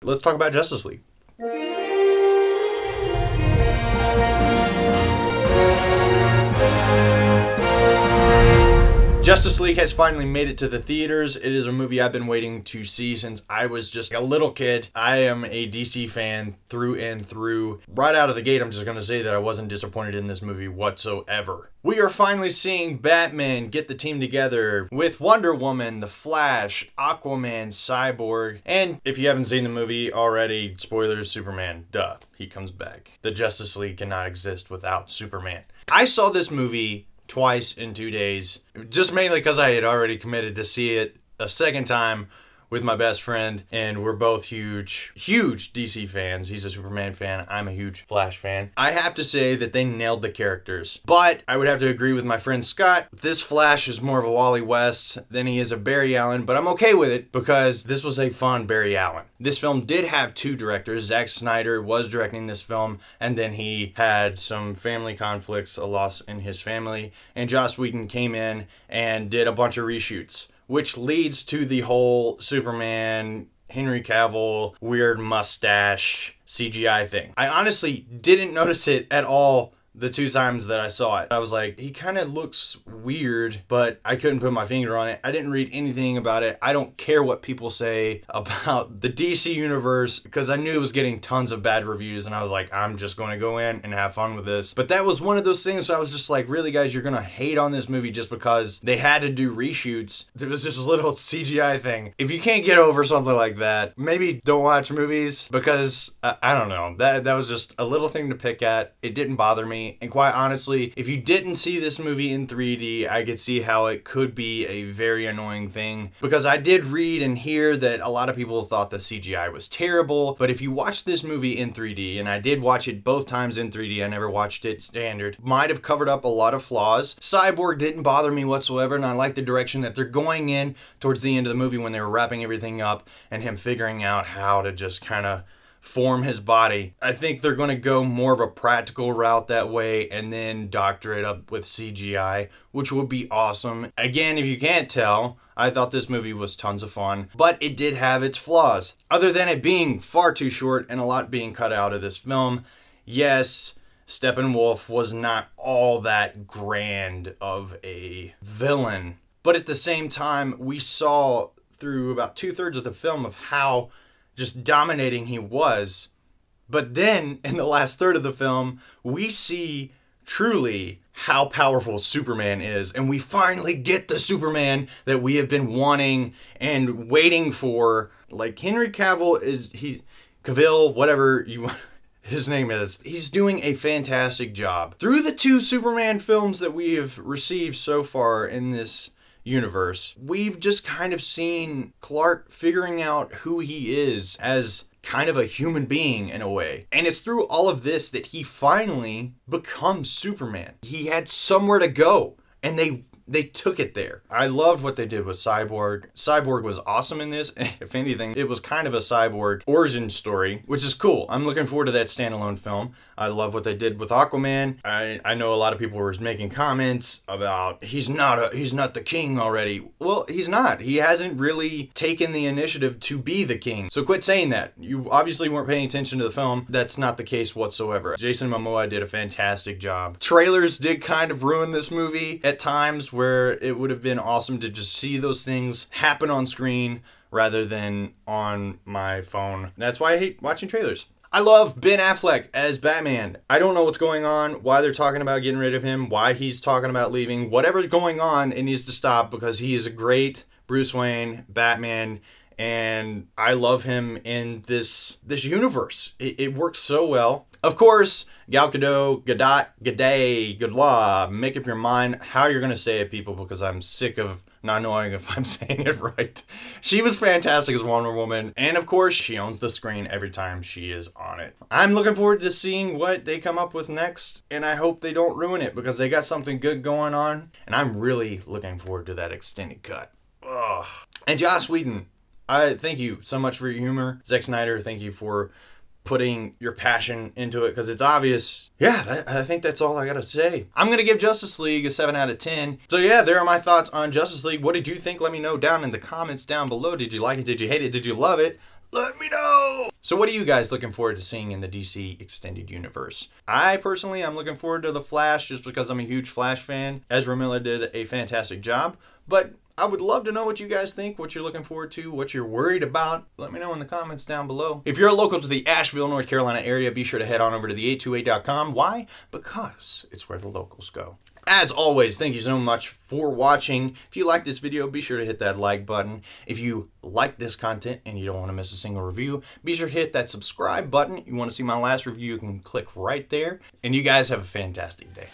let's talk about Justice League. Justice League has finally made it to the theaters. It is a movie I've been waiting to see since I was just a little kid. I am a DC fan through and through. Right out of the gate, I'm just going to say that I wasn't disappointed in this movie whatsoever. We are finally seeing Batman get the team together with Wonder Woman, The Flash, Aquaman, Cyborg, and if you haven't seen the movie already, spoilers, Superman. Duh, he comes back. The Justice League cannot exist without Superman. I saw this movie twice in 2 days, just mainly because I had already committed to see it a second time with my best friend, and we're both huge DC fans. He's a Superman fan, I'm a huge Flash fan. I have to say that they nailed the characters, but I would have to agree with my friend Scott. This Flash is more of a Wally West than he is a Barry Allen, but I'm okay with it because this was a fun Barry Allen. This film did have two directors. Zack Snyder was directing this film, and then he had some family conflicts, a loss in his family, and Joss Whedon came in and did a bunch of reshoots, which leads to the whole Superman, Henry Cavill, weird mustache CGI thing. I honestly didn't notice it at all the two times that I saw it. I was like, he kind of looks weird, but I couldn't put my finger on it. I didn't read anything about it. I don't care what people say about the DC universe because I knew it was getting tons of bad reviews, and I was like, I'm just going to go in and have fun with this. But that was one of those things where I was just like, really guys, you're going to hate on this movie just because they had to do reshoots. There was just a little CGI thing. If you can't get over something like that, maybe don't watch movies because I don't know. That was just a little thing to pick at. It didn't bother me. And quite honestly, if you didn't see this movie in 3D, I could see how it could be a very annoying thing, because I did read and hear that a lot of people thought the CGI was terrible. But if you watch this movie in 3D, and I did watch it both times in 3D, I never watched it standard, might have covered up a lot of flaws. Cyborg didn't bother me whatsoever, and I like the direction that they're going in towards the end of the movie when they were wrapping everything up and him figuring out how to just kind of form his body. I think they're going to go more of a practical route that way and then doctor it up with CGI, which would be awesome. Again, if you can't tell, I thought this movie was tons of fun, but it did have its flaws. Other than it being far too short and a lot being cut out of this film, yes, Steppenwolf was not all that grand of a villain, but at the same time, we saw through about 2/3 of the film of how just dominating he was. But then in the last third of the film, we see truly how powerful Superman is, and we finally get the Superman that we have been wanting and waiting for. Like, Henry Cavill Cavill, whatever you want his name is, he's doing a fantastic job. Through the two Superman films that we have received so far in this universe, we've just kind of seen Clark figuring out who he is as kind of a human being in a way. And it's through all of this that he finally becomes Superman. He had somewhere to go, and they took it there. I loved what they did with Cyborg. Cyborg was awesome in this. If anything, it was kind of a Cyborg origin story, which is cool. I'm looking forward to that standalone film. I love what they did with Aquaman. I know a lot of people were making comments about he's not the king already. Well, he's not. He hasn't really taken the initiative to be the king. So quit saying that. You obviously weren't paying attention to the film. That's not the case whatsoever. Jason Momoa did a fantastic job. Trailers did kind of ruin this movie at times, where it would have been awesome to just see those things happen on screen rather than on my phone. That's why I hate watching trailers. I love Ben Affleck as Batman. I don't know what's going on, why they're talking about getting rid of him, why he's talking about leaving. Whatever's going on, it needs to stop, because he is a great Bruce Wayne, Batman, and I love him in this universe. It works so well. Of course, Gal Gadot, good law. Make up your mind how you're going to say it, people, because I'm sick of not knowing if I'm saying it right. She was fantastic as Wonder Woman, and of course, she owns the screen every time she is on it. I'm looking forward to seeing what they come up with next, and I hope they don't ruin it, because they got something good going on, and I'm really looking forward to that extended cut. Ugh. And Joss Whedon, I thank you so much for your humor. Zack Snyder, thank you for putting your passion into it, because it's obvious. Yeah, I think that's all I gotta say. I'm gonna give Justice League a 7 out of 10. So yeah, there are my thoughts on Justice League. What did you think? Let me know down in the comments down below. Did you like it? Did you hate it? Did you love it? Let me know! So what are you guys looking forward to seeing in the DC Extended Universe? I personally, I'm looking forward to The Flash just because I'm a huge Flash fan. Ezra Miller did a fantastic job, but I would love to know what you guys think, what you're looking forward to, what you're worried about. Let me know in the comments down below. If you're local to the Asheville, North Carolina area, be sure to head on over to the828.com. Why? Because it's where the locals go. As always, thank you so much for watching. If you like this video, be sure to hit that like button. If you like this content and you don't want to miss a single review, be sure to hit that subscribe button. If you want to see my last review, you can click right there. And you guys have a fantastic day.